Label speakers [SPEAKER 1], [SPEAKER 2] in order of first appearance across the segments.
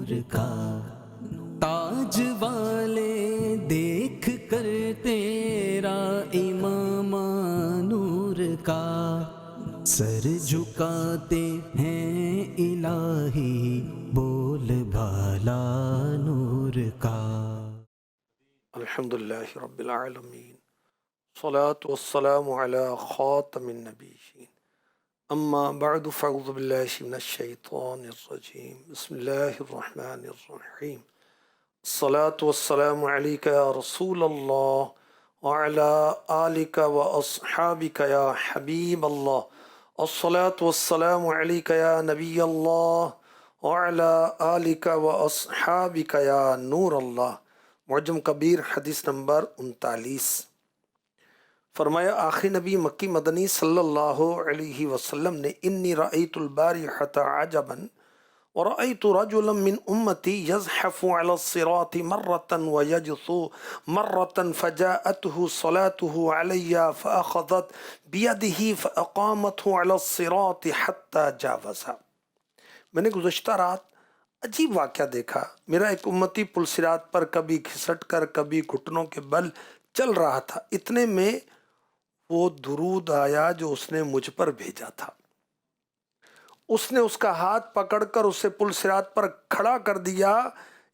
[SPEAKER 1] نور کا تاج والے دیکھ کر تیرا امام نور کا سر جھکاتے ہیں الہی بول بالا نور کا۔
[SPEAKER 2] الحمدللہ رب العالمین، صلاة والسلام علی خاتم النبیین، اما بعد فاعوذ باللہ من الشیطان الرجیم، بسم اللہ الرحمن الرحیم، الصلاة والسلام علیک یا رسول اللہ وعلی آلک و اصحابک یا حبیب اللہ، الصلاة والسلام علیک یا نبی اللہ وعلی آلک و اصحابک یا نور اللہ۔ معجم کبیر حدیث نمبر 39۔ فرمایا آخری نبی مکی مدنی صلی اللہ علیہ وسلم نے انی رأیت البارحة عجبا ورأیت رجلا من امتی یزحف علی الصراط مرة ویجثو مرة فجاءته صلاته علی فأخذت بیده فأقامته علی الصراط حتى جاوزها۔ میں نے گزشتہ رات عجیب واقعہ دیکھا، میرا ایک امتی پل صراط پر کبھی گھسٹ کر کبھی گھٹنوں کے بل چل رہا تھا، اتنے میں وہ درود آیا جو اس نے مجھ پر بھیجا تھا۔ اس نے اس کا ہاتھ پکڑ کر اسے پل صراط پر کھڑا کر دیا،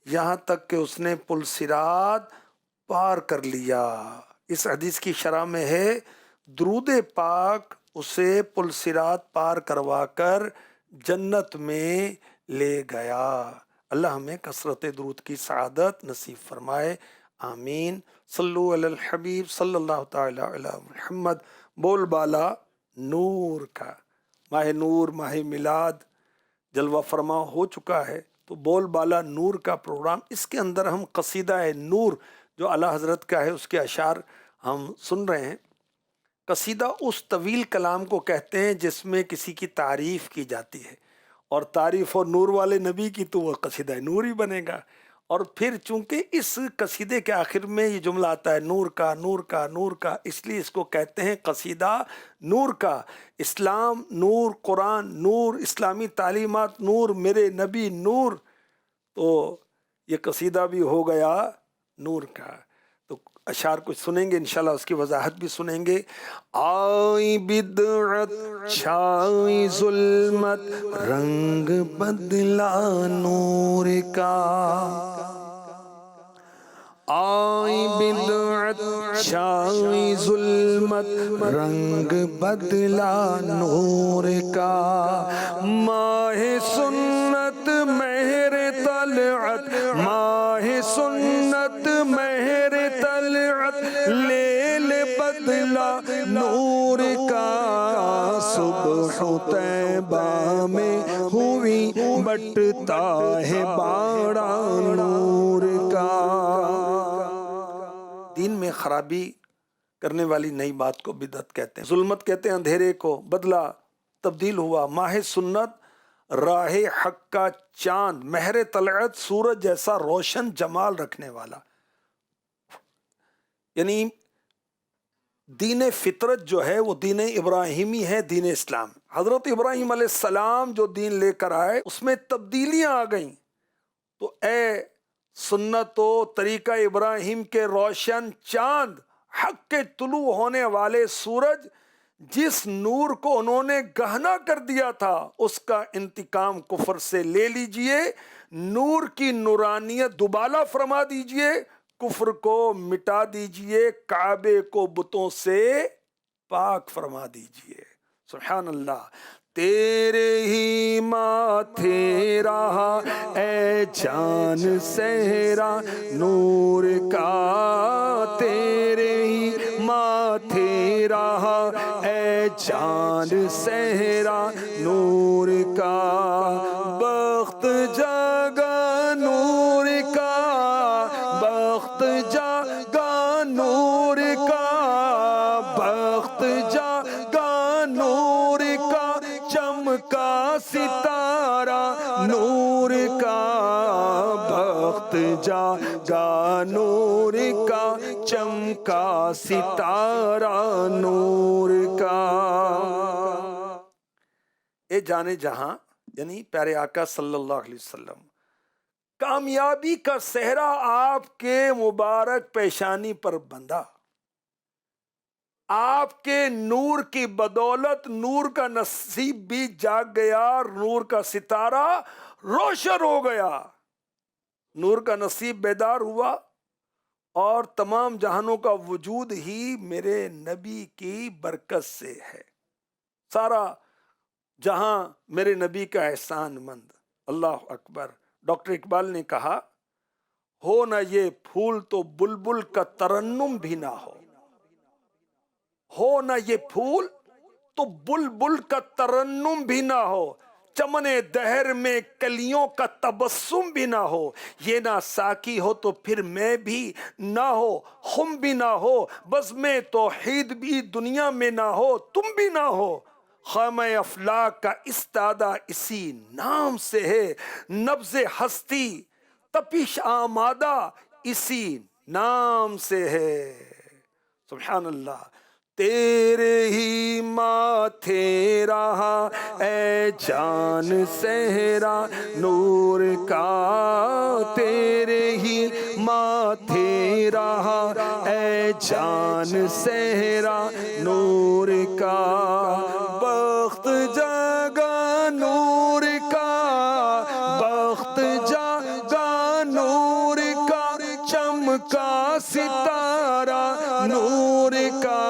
[SPEAKER 2] یہاں تک کہ اس نے پل صراط پار کر لیا۔ اس حدیث کی شرح میں ہے درود پاک اسے پل صراط پار کروا کر جنت میں لے گیا۔ اللہ ہمیں کثرت درود کی سعادت نصیب فرمائے، آمین۔ صلو علی الحبیب صلی اللہ تعالی علی محمد۔ بول بالا نور کا۔ ماہ نور، ماہ میلاد جلوہ فرما ہو چکا ہے، تو بول بالا نور کا پروگرام، اس کے اندر ہم قصیدہ نور جو اعلیٰ حضرت کا ہے اس کے اشعار ہم سن رہے ہیں۔ قصیدہ اس طویل کلام کو کہتے ہیں جس میں کسی کی تعریف کی جاتی ہے، اور تعریف اور نور والے نبی کی تو وہ قصیدہ نور ہی بنے گا۔ اور پھر چونکہ اس قصیدے کے آخر میں یہ جملہ آتا ہے نور کا نور کا نور کا، اس لیے اس کو کہتے ہیں قصیدہ نور کا۔ اسلام نور، قرآن نور، اسلامی تعلیمات نور، میرے نبی نور، تو یہ قصیدہ بھی ہو گیا نور کا۔ تو اشعار کچھ سنیں گے انشاءاللہ، اس کی وضاحت بھی سنیں گے۔ آئی بدعت چھائی ظلمت، رنگ بدلا نور کا۔ آئی بدعت چھائی ظلمت، رنگ بدلا نور کا۔ ماہ سنت مہر طلعت، ماہ سنت مہر طلعت، لیل بدلا نور کا۔ صبح طیبہ میں ہوئی بٹتا ہے باڑا نور کا۔ دین میں خرابی کرنے والی نئی بات کو بدعت کہتے ہیں، ظلمت کہتے ہیں اندھیرے کو، بدلا تبدیل ہوا۔ ماہ سنت راہ حق کا چاند، مہر طلعت سورج جیسا روشن جمال رکھنے والا، یعنی دین فطرت جو ہے وہ دین ابراہیمی ہے، دین اسلام۔ حضرت ابراہیم علیہ السلام جو دین لے کر آئے اس میں تبدیلیاں آ گئیں، تو اے سنت و طریقہ ابراہیم کے روشن چاند، حق کے طلوع ہونے والے سورج، جس نور کو انہوں نے گہنا کر دیا تھا اس کا انتقام کفر سے لے لیجئے، نور کی نورانیت دوبالا فرما دیجئے، کفر کو مٹا دیجئے، کعبے کو بتوں سے پاک فرما دیجئے۔ سبحان اللہ۔ تیرے ہی ماتھے رہا اے جان صحرا نور کا، تیرے ہی ماتھے رہا اے جان صحرا نور کا۔ بخت جاگا نور کا، بخت جاگا نور کا، بخت جاگا نور کا، چمکا ستارہ نور کا۔ بخت جاگا نور کا، چمکا ستارہ نور کا۔ اے جانے جہاں، یعنی پیارے آقا صلی اللہ علیہ وسلم، کامیابی کا صحرا آپ کے مبارک پیشانی پر بندھا، آپ کے نور کی بدولت نور کا نصیب بھی جاگ گیا اور نور کا ستارہ روشن ہو گیا، نور کا نصیب بیدار ہوا اور تمام جہانوں کا وجود ہی میرے نبی کی برکت سے ہے، سارا جہاں میرے نبی کا احسان مند۔ اللہ اکبر۔ ڈاکٹر اقبال نے کہا، ہو نہ یہ پھول تو بلبل کا ترنم بھی نہ ہو نہ یہ پھول تو بلبل کا ترنم بھی نہ ہو، چمن دہر میں کلیوں کا تبسم بھی نہ ہو، یہ نہ ساقی ہو تو پھر میں بھی نہ ہو، خم بھی نہ ہو، بزم توحید بھی دنیا میں نہ ہو، تم بھی نہ ہو، خیمہ افلاک کا استادہ اسی نام سے ہے، نبض ہستی تپش آمادہ اسی نام سے ہے۔ سبحان اللہ۔ تیرے ہی ماتھے رہا اے جان صحرا نور کا، تیرے ہی ماتھے رہا اے جان صحرا نور کا، بخت جگا نور کا، بخت جگا نور کا، چمکا ستارہ نور کا،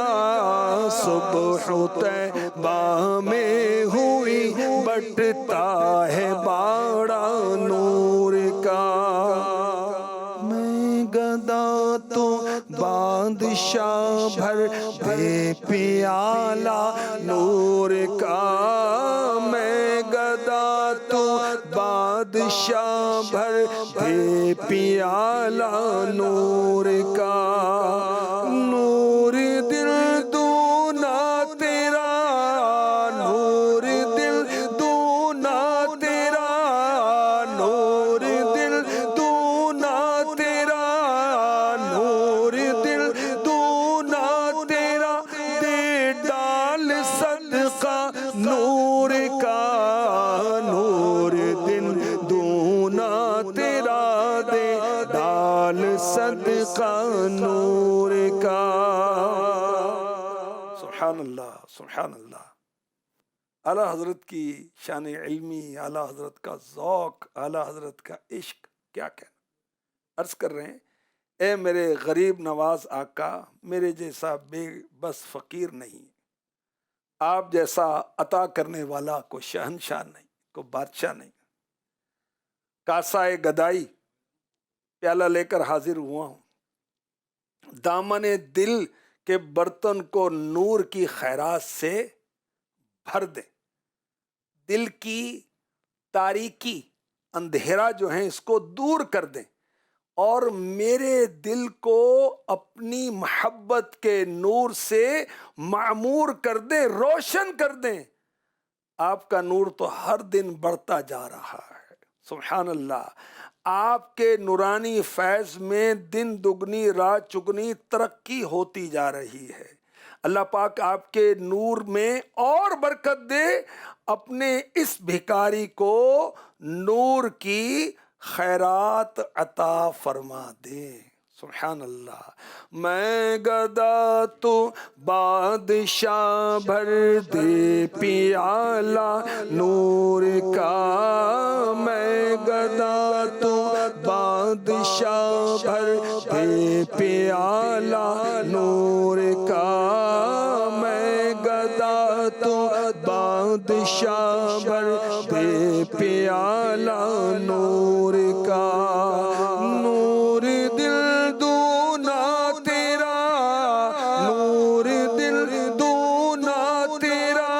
[SPEAKER 2] صبح طیبہ میں ہوئی بٹتا ہے باڑا نور کا، میں گدا تو بادشاہ بھر دے پیالہ نور کا، میں گدا تو بادشاہ بھر دے پیالہ نور کا، نور دل دونا تیرا، نور دل دونا تیرا، نور دل دونا تیرا، نور دل دونا تیرا، دے ڈال صدقہ نور کا، نور دل دونا تیرا، دے ڈال صدقہ نور کا۔ سبحان اللہ، سبحان اللہ۔ اعلیٰ حضرت کی شان علمی، اعلیٰ حضرت کا ذوق، اعلیٰ حضرت کا عشق، کیا کہنا۔ عرض کر رہے ہیں، اے میرے غریب نواز آقا، میرے جیسا بے بس فقیر نہیں، آپ جیسا عطا کرنے والا کوئی شہنشاہ نہیں، کوئی بادشاہ نہیں، کاسائے گدائی پیالہ لے کر حاضر ہوا ہوں، دامن دل کے برتن کو نور کی خیرات سے بھر دے، دل کی تاریکی اندھیرا جو ہے اس کو دور کر دیں اور میرے دل کو اپنی محبت کے نور سے معمور کر دیں، روشن کر دیں۔ آپ کا نور تو ہر دن بڑھتا جا رہا ہے، سبحان اللہ۔ آپ کے نورانی فیض میں دن دگنی رات چگنی ترقی ہوتی جا رہی ہے۔ اللہ پاک آپ کے نور میں اور برکت دے، اپنے اس بھکاری کو نور کی خیرات عطا فرما دے۔ سبحان اللہ۔ میں گدا تو بادشاہ بھر دے پیالہ نور کا، میں گدا تو بادشاہ بھر دے پیالہ نور کا، میں گدا تو بادشاہ بھر دے پیالہ نور کا، نور دل دونا تیرا، نور دل دونا تیرا،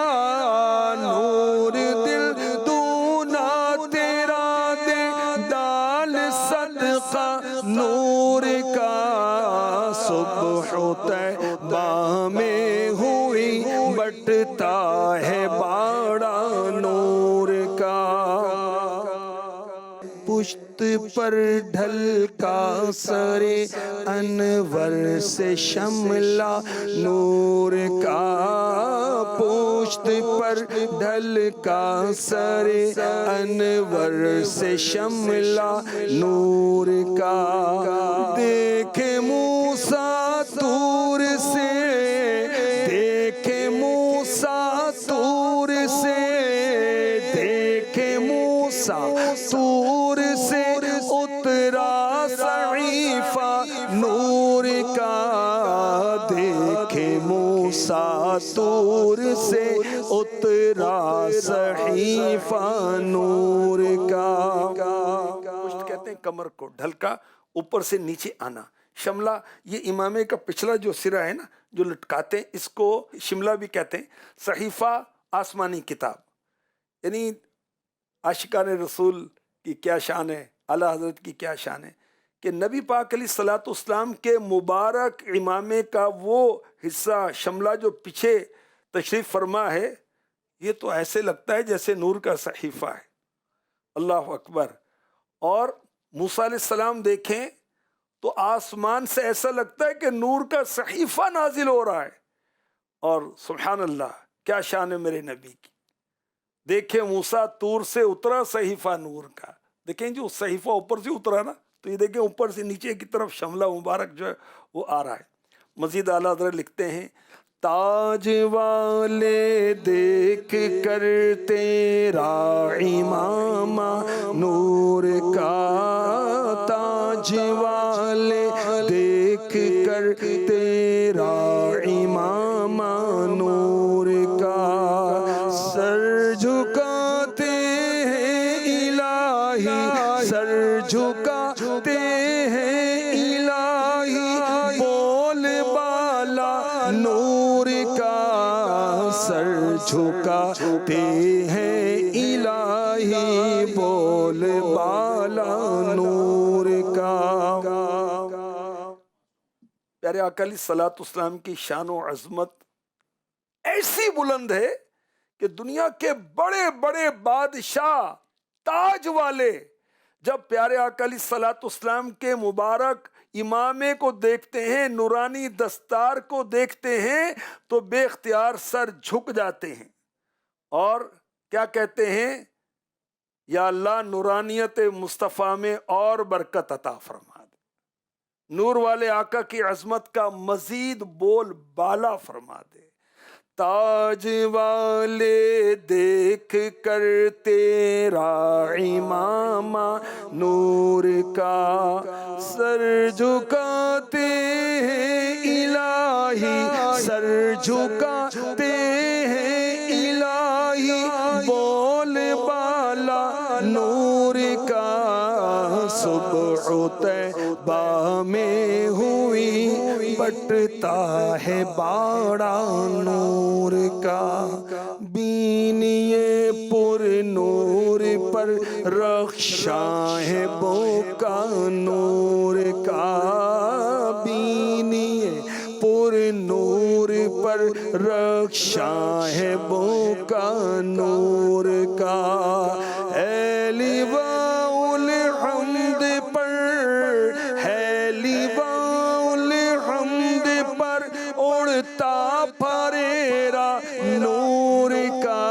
[SPEAKER 2] نور دل دونا تیرا، دے ڈال صدقہ نور کا، صبح طیبہ میں ہوئی بٹتا ہے باڑا نور کا۔ پشت پر ڈھل کا سرے انور سے شملہ نور کا، پشت پر ڈھل کا سرے انور سے شملہ نور کا، دیکھے موسیٰ طور سے، دیکھے موسیٰ طور سے، دیکھے موسیٰ طور سے اترا صحیفہ نور کا، دیکھے موسیٰ طور سے اترا صحیفہ نور کا۔ پشت کہتے ہیں کمر کو، ڈھل کا اوپر سے نیچے آنا، شملہ یہ امامے کا پچھلا جو سرا ہے نا جو لٹکاتے ہیں، اس کو شملہ بھی کہتے ہیں۔ صحیفہ آسمانی کتاب، یعنی عاشقان رسول کی کیا شان ہے، اعلیٰ حضرت کی کیا شان ہے کہ نبی پاک علیہ الصلوۃ والسلام کے مبارک امامے کا وہ حصہ شملہ جو پیچھے تشریف فرما ہے، یہ تو ایسے لگتا ہے جیسے نور کا صحیفہ ہے۔ اللہ اکبر۔ اور موسیٰ علیہ السلام دیکھیں تو آسمان سے ایسا لگتا ہے کہ نور کا صحیفہ نازل ہو رہا ہے، اور سبحان اللہ کیا شان ہے میرے نبی کی۔ دیکھیں موسیٰ طور سے اترا صحیفہ نور کا، دیکھیں جو صحیفہ اوپر سے اترا نا، تو یہ دیکھیں اوپر سے نیچے کی طرف شملہ مبارک جو ہے وہ آ رہا ہے۔ مزید اعلیٰ حضرت لکھتے ہیں تاج والے دیکھ کر تیرا امامہ نور کا، تاج والے دیکھ کر تیرا امامہ نور کا، سر جھکاتے ہیں الہی، سر جھکاتے ہیں الہی، بول بالا نور کا، سر جھکاتے ہیں الہی، بول بالا نور کا۔ پیارے آقا علیہ الصلوۃ والسلام کی شان و عظمت ایسی بلند ہے کہ دنیا کے بڑے بڑے بادشاہ تاج والے جب پیارے آقا علیہ الصلوۃ والسلام کے مبارک امامے کو دیکھتے ہیں، نورانی دستار کو دیکھتے ہیں، تو بے اختیار سر جھک جاتے ہیں اور کیا کہتے ہیں، یا اللہ نورانیت مصطفیٰ میں اور برکت عطا فرما دے، نور والے آقا کی عظمت کا مزید بول بالا فرما دے۔ تاج والے دیکھ کر تیرا امامہ نور کا، سر جھکاتے ہیں الہی، سر جھکاتے ہیں الہی، بول بالا نور کا، صبح طیبہ میں ہوئی بٹتا ہے باڑا نور کا، بینی پر نور پر رخشاں ہے بوکا نور کا، بینی پر نور پر رخشاں ہے بوکا نور کا، ہے لیواء الحمد پر، ہے لیواء الحمد پر اڑتا پھریرا نور کا،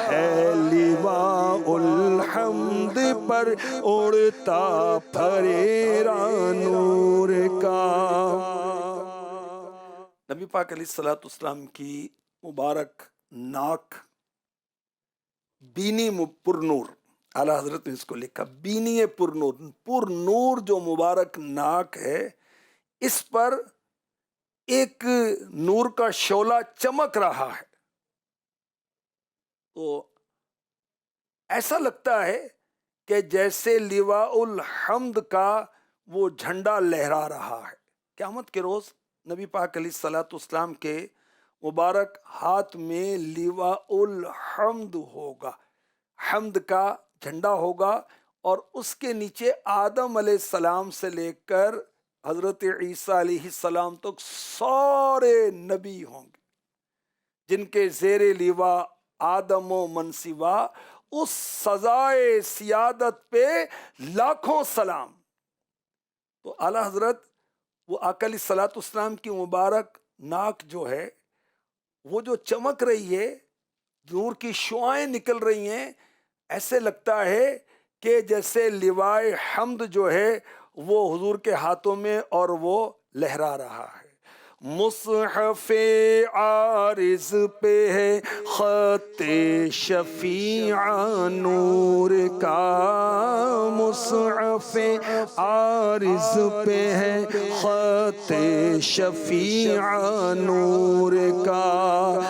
[SPEAKER 2] ہے لیواء الحمد پر اڑتا پھریرا نور کا۔ نبی پاک علیہ الصلوۃ والسلام کی مبارک ناک بینی پر نور، اعلیٰ حضرت نے اس کو لکھا بینی پر نور، پر نور جو مبارک ناک ہے، اس پر ایک نور کا شعلہ چمک رہا ہے، تو ایسا لگتا ہے کہ جیسے لیواء الحمد کا وہ جھنڈا لہرا رہا ہے۔ قیامت کے روز نبی پاک علیہ الصلوۃ والسلام کے مبارک ہاتھ میں لیواء الحمد ہوگا، حمد کا جھنڈا ہوگا، اور اس کے نیچے آدم علیہ السلام سے لے کر حضرت عیسیٰ علیہ السلام تک سارے نبی ہوں گے، جن کے زیر لیوا آدم و من سوا، اس سزائے سیادت پہ لاکھوں سلام۔ تو اعلیٰ حضرت وہ آقا علیہ الصلوۃ والسلام کی مبارک ناک جو ہے وہ جو چمک رہی ہے، نور کی شعائیں نکل رہی ہیں، ایسے لگتا ہے کہ جیسے لوائے حمد جو ہے وہ حضور کے ہاتھوں میں اور وہ لہرا رہا ہے۔ مصحف عارض پہ ہے خط شفیع نور کا، مصحف عارض پہ ہے خط شفیع نور کا،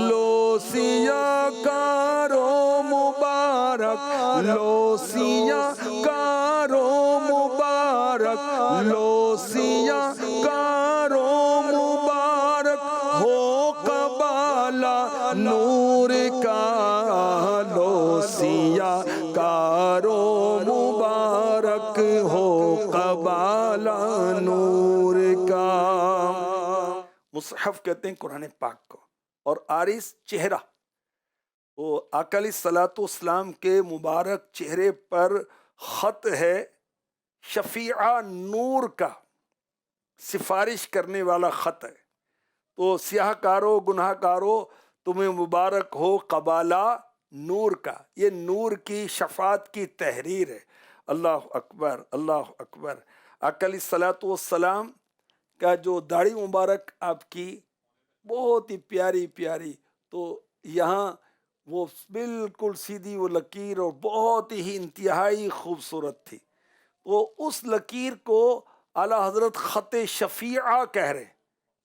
[SPEAKER 2] لو سیاہ کارو مبارک، لو سیاہ کارو مبارک، لو سیاہ کارو مبارک ہو قبالہ نور کا، لو سیاہ کارو مبارک ہو قبالہ نور کا۔ مصحف کہتے ہیں قرآن پاک کو، اور عارض چہرہ، وہ آقا علیہ الصلوۃ والسلام کے مبارک چہرے پر خط ہے شفیع نور کا، سفارش کرنے والا خط ہے۔ تو سیاہ کارو گناہ کارو تمہیں مبارک ہو قبالہ نور کا، یہ نور کی شفاعت کی تحریر ہے۔ اللہ اکبر، اللہ اکبر۔ آقا علیہ الصلوۃ والسلام کا جو داڑھی مبارک آپ کی بہت ہی پیاری پیاری، تو یہاں وہ بالکل سیدھی وہ لکیر اور بہت ہی انتہائی خوبصورت تھی۔ وہ اس لکیر کو اعلیٰ حضرت خط شفیعہ کہہ رہے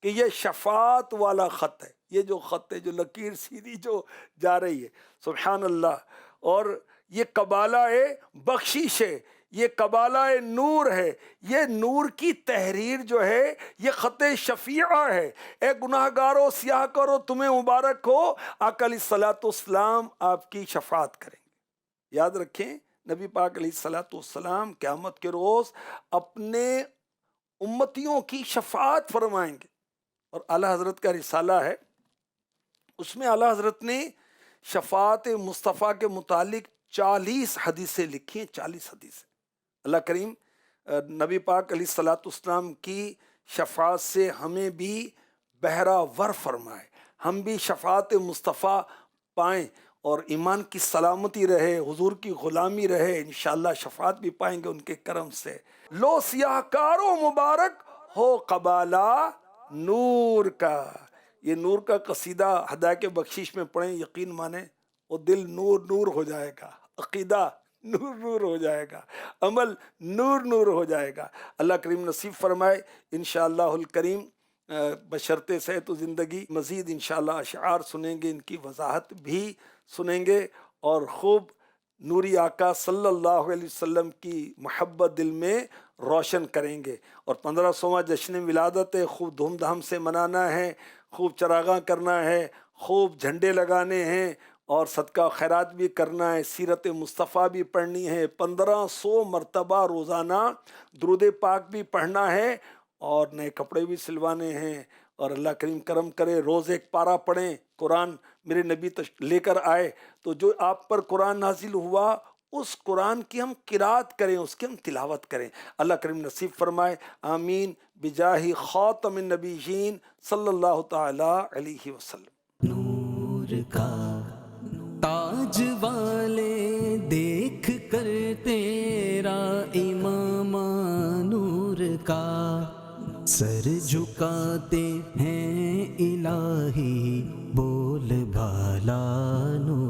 [SPEAKER 2] کہ یہ شفاعت والا خط ہے، یہ جو خط ہے، جو لکیر سیدھی جو جا رہی ہے، سبحان اللہ۔ اور یہ قبالہ بخشش ہے، یہ قبالہ نور ہے، یہ نور کی تحریر جو ہے یہ خط شفیعہ ہے۔ اے گناہ گارو سیاہ کرو تمہیں مبارک ہو، آقا علیہ الصلوۃ والسلام آپ کی شفاعت کریں گے۔ یاد رکھیں نبی پاک علیہ الصلوۃ والسلام قیامت کے روز اپنے امتیوں کی شفاعت فرمائیں گے۔ اور اعلیٰ حضرت کا رسالہ ہے، اس میں اعلیٰ حضرت نے شفاعت مصطفیٰ کے متعلق 40 حدیثیں لکھی ہیں، 40 حدیثیں۔ اللہ کریم نبی پاک علیہ الصلوۃ والسلام کی شفاعت سے ہمیں بھی بہرہ ور فرمائے، ہم بھی شفاعت مصطفیٰ پائیں اور ایمان کی سلامتی رہے، حضور کی غلامی رہے، انشاءاللہ شفاعت بھی پائیں گے ان کے کرم سے۔ لو سیاہ کارو مبارک ہو قبالہ نور کا، یہ نور کا قصیدہ ہدایت بخشش میں پڑھیں، یقین مانیں وہ دل نور نور ہو جائے گا، عقیدہ نور نور ہو جائے گا، عمل نور نور ہو جائے گا۔ اللہ کریم نصیب فرمائے انشاءاللہ الکریم، بشرطِ صحت و زندگی مزید انشاءاللہ اشعار سنیں گے، ان کی وضاحت بھی سنیں گے، اور خوب نوری آقا صلی اللہ علیہ وسلم کی محبت دل میں روشن کریں گے۔ اور 1500واں جشن ولادت ہے، خوب دھوم دھام سے منانا ہے، خوب چراغاں کرنا ہے، خوب جھنڈے لگانے ہیں، اور صدقہ خیرات بھی کرنا ہے، سیرت مصطفیٰ بھی پڑھنی ہے، 1500 مرتبہ روزانہ درود پاک بھی پڑھنا ہے، اور نئے کپڑے بھی سلوانے ہیں۔ اور اللہ کریم کرم کرے روز ایک پارہ پڑھیں، قرآن میرے نبی لے کر آئے، تو جو آپ پر قرآن نازل ہوا اس قرآن کی ہم قرات کریں، اس کی ہم تلاوت کریں۔ اللہ کریم نصیب فرمائے، آمین بجاہ خاتم النبیین صلی اللہ تعالی علیہ وسلم۔
[SPEAKER 1] نور کا تاج والے دیکھ کر تیرا امام نور کا سر جھکاتے ہیں الہی، بول بھالا نور